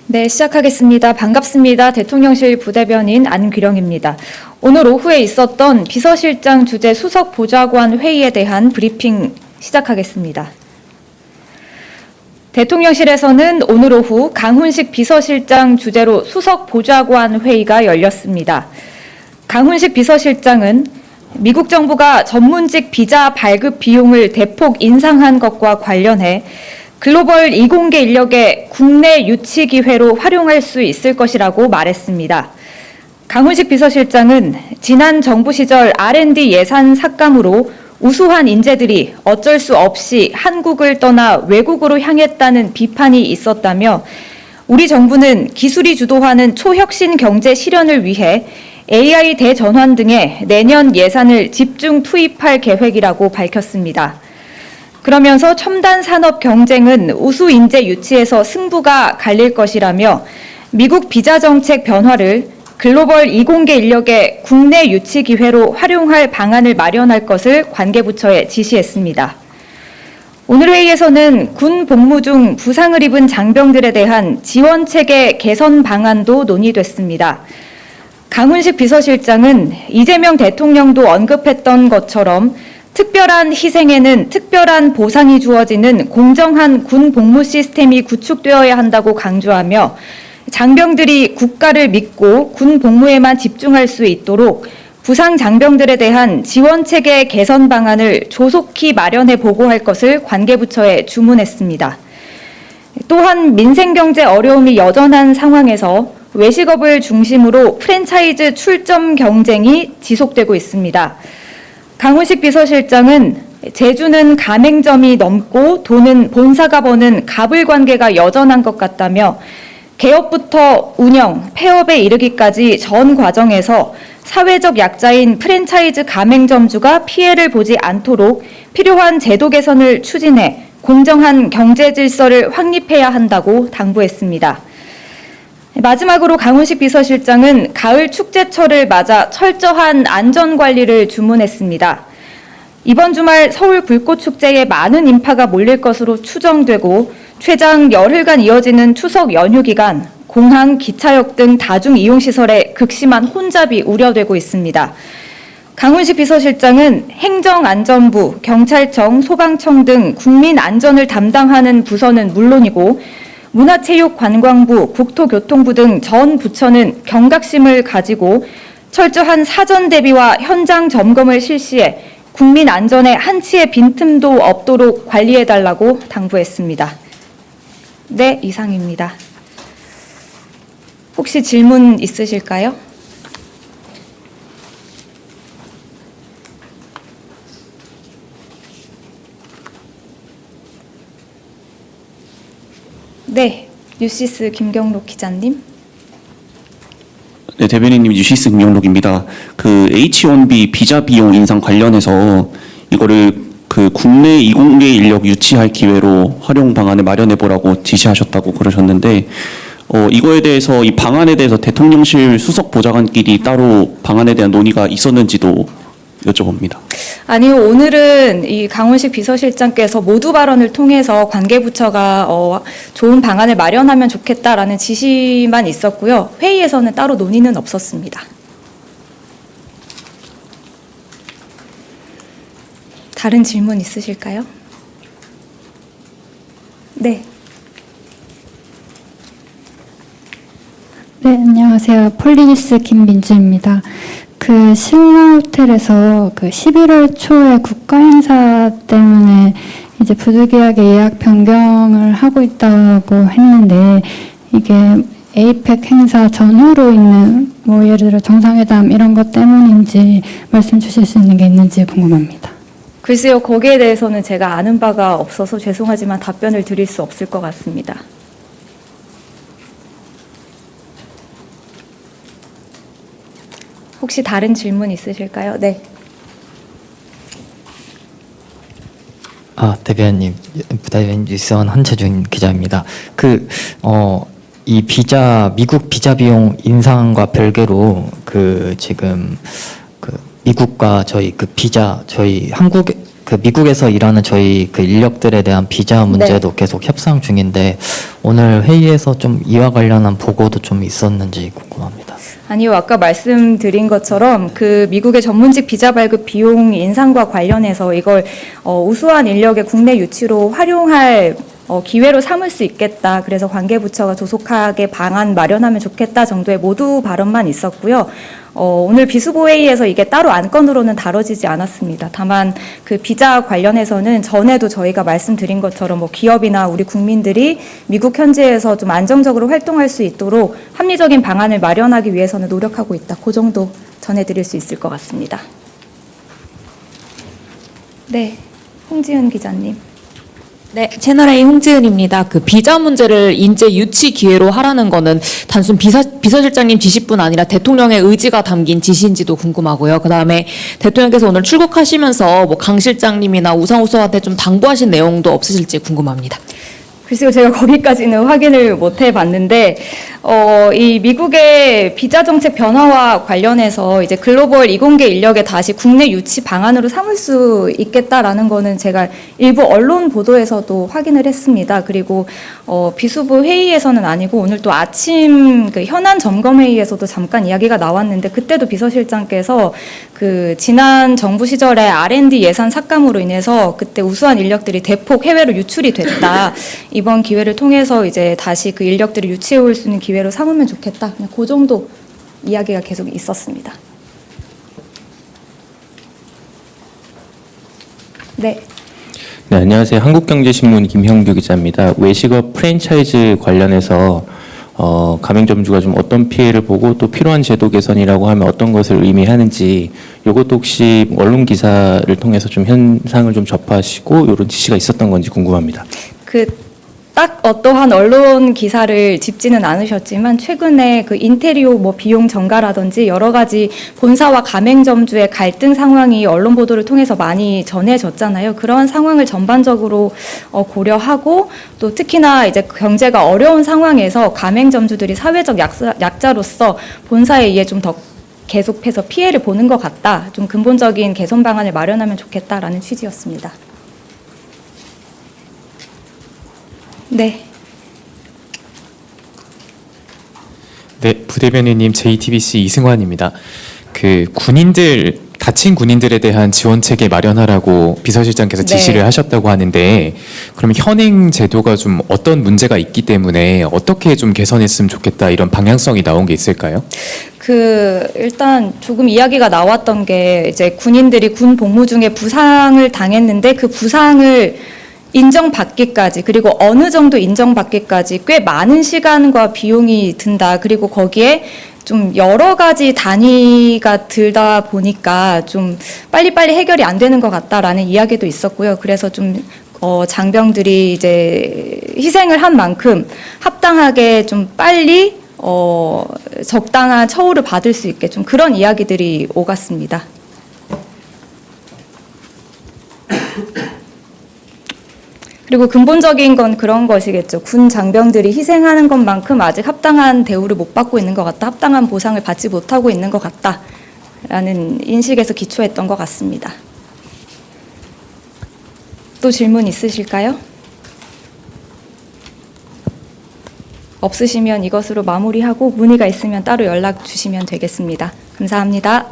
네, 시작하겠습니다. 반갑습니다. 대통령실 부대변인 안규령입니다. 오늘 오후에 있었던 비서실장 주재 수석 보좌관 회의에 대한 브리핑 시작하겠습니다. 대통령실에서는 오늘 오후 강훈식 비서실장 주재로 수석 보좌관 회의가 열렸습니다. 강훈식 비서실장은 미국 정부가 전문직 비자 발급 비용을 대폭 인상한 것과 관련해 글로벌 이공계 인력의 국내 유치 기회로 활용할 수 있을 것이라고 말했습니다. 강훈식 비서실장은 지난 정부 시절 R&D 예산 삭감으로 우수한 인재들이 어쩔 수 없이 한국을 떠나 외국으로 향했다는 비판이 있었다며 우리 정부는 기술이 주도하는 초혁신 경제 실현을 위해 AI 대전환 등의 내년 예산을 집중 투입할 계획이라고 밝혔습니다. 그러면서 첨단 산업 경쟁은 우수 인재 유치에서 승부가 갈릴 것이라며 미국 비자 정책 변화를 글로벌 이공계 인력의 국내 유치 기회로 활용할 방안을 마련할 것을 관계부처에 지시했습니다. 오늘 회의에서는 군 복무 중 부상을 입은 장병들에 대한 지원 체계 개선 방안도 논의됐습니다. 강훈식 비서실장은 이재명 대통령도 언급했던 것처럼 특별한 희생에는 특별한 보상이 주어지는 공정한 군 복무 시스템이 구축되어야 한다고 강조하며 장병들이 국가를 믿고 군 복무에만 집중할 수 있도록 부상 장병들에 대한 지원 체계 개선 방안을 조속히 마련해 보고할 것을 관계부처에 주문했습니다. 또한 민생경제 어려움이 여전한 상황에서 외식업을 중심으로 프랜차이즈 출점 경쟁이 지속되고 있습니다. 강훈식 비서실장은 제주는 가맹점이 넘고 돈은 본사가 버는 갑을 관계가 여전한 것 같다며 개업부터 운영, 폐업에 이르기까지 전 과정에서 사회적 약자인 프랜차이즈 가맹점주가 피해를 보지 않도록 필요한 제도 개선을 추진해 공정한 경제 질서를 확립해야 한다고 당부했습니다. 마지막으로 강훈식 비서실장은 가을 축제철을 맞아 철저한 안전관리를 주문했습니다. 이번 주말 서울 불꽃축제에 많은 인파가 몰릴 것으로 추정되고 최장 열흘간 이어지는 추석 연휴 기간 공항, 기차역 등 다중이용시설에 극심한 혼잡이 우려되고 있습니다. 강훈식 비서실장은 행정안전부, 경찰청, 소방청 등 국민안전을 담당하는 부서는 물론이고 문화체육관광부, 국토교통부 등 전 부처는 경각심을 가지고 철저한 사전 대비와 현장 점검을 실시해 국민 안전에 한치의 빈틈도 없도록 관리해달라고 당부했습니다. 네, 이상입니다. 혹시 질문 있으실까요? 네, 뉴시스 김경록 기자님. 네, 대변인님 뉴시스 김경록입니다. 그 H1B 비자 비용 인상 관련해서 이거를 그 국내 이공계 인력 유치할 기회로 활용 방안을 마련해 보라고 지시하셨다고 그러셨는데 이거에 대해서 이 방안에 대해서 대통령실 수석 보좌관끼리 따로 방안에 대한 논의가 있었는지도 여쭤봅니다. 아니요, 오늘은 이 강훈식 비서실장께서 모두 발언을 통해서 관계부처가 좋은 방안을 마련하면 좋겠다라는 지시만 있었고요. 회의에서는 따로 논의는 없었습니다. 다른 질문 있으실까요? 네. 네, 안녕하세요. 폴리니스 김민주입니다. 그 신라호텔에서 그 11월 초에 국가 행사 때문에 이제 부득이하게 예약 변경을 하고 있다고 했는데 이게 에이펙 행사 전후로 있는 뭐 예를 들어 정상회담 이런 것 때문인지 말씀 주실 수 있는 게 있는지 궁금합니다. 글쎄요, 거기에 대해서는 제가 아는 바가 없어서 죄송하지만 답변을 드릴 수 없을 것 같습니다. 혹시 다른 질문 있으실까요? 네. 대변인 뉴스원 한채준 기자입니다. 이 미국 비자 비용 인상과 별개로 지금 미국과 저희 미국에서 일하는 저희 인력들에 대한 비자 문제도 계속 협상 중인데 오늘 회의에서 좀 이와 관련한 보고도 좀 있었는지 궁금합니다. 아니요, 아까 말씀드린 것처럼 그 미국의 전문직 비자 발급 비용 인상과 관련해서 이걸 우수한 인력의 국내 유치로 활용할 기회로 삼을 수 있겠다. 그래서 관계부처가 조속하게 방안 마련하면 좋겠다 정도의 모두 발언만 있었고요. 오늘 비수보회의에서 이게 따로 안건으로는 다뤄지지 않았습니다. 다만 그 비자 관련해서는 전에도 저희가 말씀드린 것처럼 뭐 기업이나 우리 국민들이 미국 현지에서 좀 안정적으로 활동할 수 있도록 합리적인 방안을 마련하기 위해서는 노력하고 있다. 그 정도 전해드릴 수 있을 것 같습니다. 네, 홍지은 기자님. 네, 채널A 홍지은입니다. 그 비자 문제를 인재 유치 기회로 하라는 거는 단순 비서실장님 지시뿐 아니라 대통령의 의지가 담긴 지시인지도 궁금하고요. 그다음에 대통령께서 오늘 출국하시면서 뭐 강 실장님이나 우상호수한테 좀 당부하신 내용도 없으실지 궁금합니다. 글쎄요, 제가 거기까지는 확인을 못 해봤는데, 이 미국의 비자 정책 변화와 관련해서 이제 글로벌 이공계 인력에 다시 국내 유치 방안으로 삼을 수 있겠다라는 거는 제가 일부 언론 보도에서도 확인을 했습니다. 그리고 비수부 회의에서는 아니고 오늘 또 아침 그 현안 점검 회의에서도 잠깐 이야기가 나왔는데 그때도 비서실장께서 그 지난 정부 시절에 R&D 예산 삭감으로 인해서 그때 우수한 인력들이 대폭 해외로 유출이 됐다. 이번 기회를 통해서 이제 다시 그 인력들을 유치해 올 수 있는 기회로 삼으면 좋겠다. 그냥 그 정도 이야기가 계속 있었습니다. 네. 네, 안녕하세요. 한국경제신문 김형규 기자입니다. 외식업 프랜차이즈 관련해서 가맹점주가 좀 어떤 피해를 보고 또 필요한 제도 개선이라고 하면 어떤 것을 의미하는지 이것도 혹시 언론 기사를 통해서 좀 현상을 좀 접하시고 이런 지시가 있었던 건지 궁금합니다. 딱 어떠한 언론 기사를 짚지는 않으셨지만 최근에 그 인테리오 뭐 비용 전가라든지 여러 가지 본사와 가맹점주의 갈등 상황이 언론 보도를 통해서 많이 전해졌잖아요. 그런 상황을 전반적으로 고려하고 또 특히나 이제 경제가 어려운 상황에서 가맹점주들이 사회적 약자로서 본사에 의해 좀 더 계속해서 피해를 보는 것 같다. 좀 근본적인 개선 방안을 마련하면 좋겠다라는 취지였습니다. 네. 네, 부대변인님 JTBC 이승환입니다. 그 다친 군인들에 대한 지원 체계 마련하라고 비서실장께서 지시를 네. 하셨다고 하는데, 그러면 현행 제도가 좀 어떤 문제가 있기 때문에 어떻게 좀 개선했으면 좋겠다 이런 방향성이 나온 게 있을까요? 일단 조금 이야기가 나왔던 게 이제 군인들이 군 복무 중에 부상을 당했는데 그 부상을 인정받기까지 그리고 어느 정도 인정받기까지 꽤 많은 시간과 비용이 든다. 그리고 거기에 좀 여러 가지 단위가 들다 보니까 좀 빨리빨리 해결이 안 되는 것 같다라는 이야기도 있었고요. 그래서 좀 장병들이 이제 희생을 한 만큼 합당하게 좀 빨리 적당한 처우를 받을 수 있게 좀 그런 이야기들이 오갔습니다. 그리고 근본적인 건 그런 것이겠죠. 군 장병들이 희생하는 것만큼 아직 합당한 대우를 못 받고 있는 것 같다. 합당한 보상을 받지 못하고 있는 것 같다라는 인식에서 기초했던 것 같습니다. 또 질문 있으실까요? 없으시면 이것으로 마무리하고 문의가 있으면 따로 연락 주시면 되겠습니다. 감사합니다.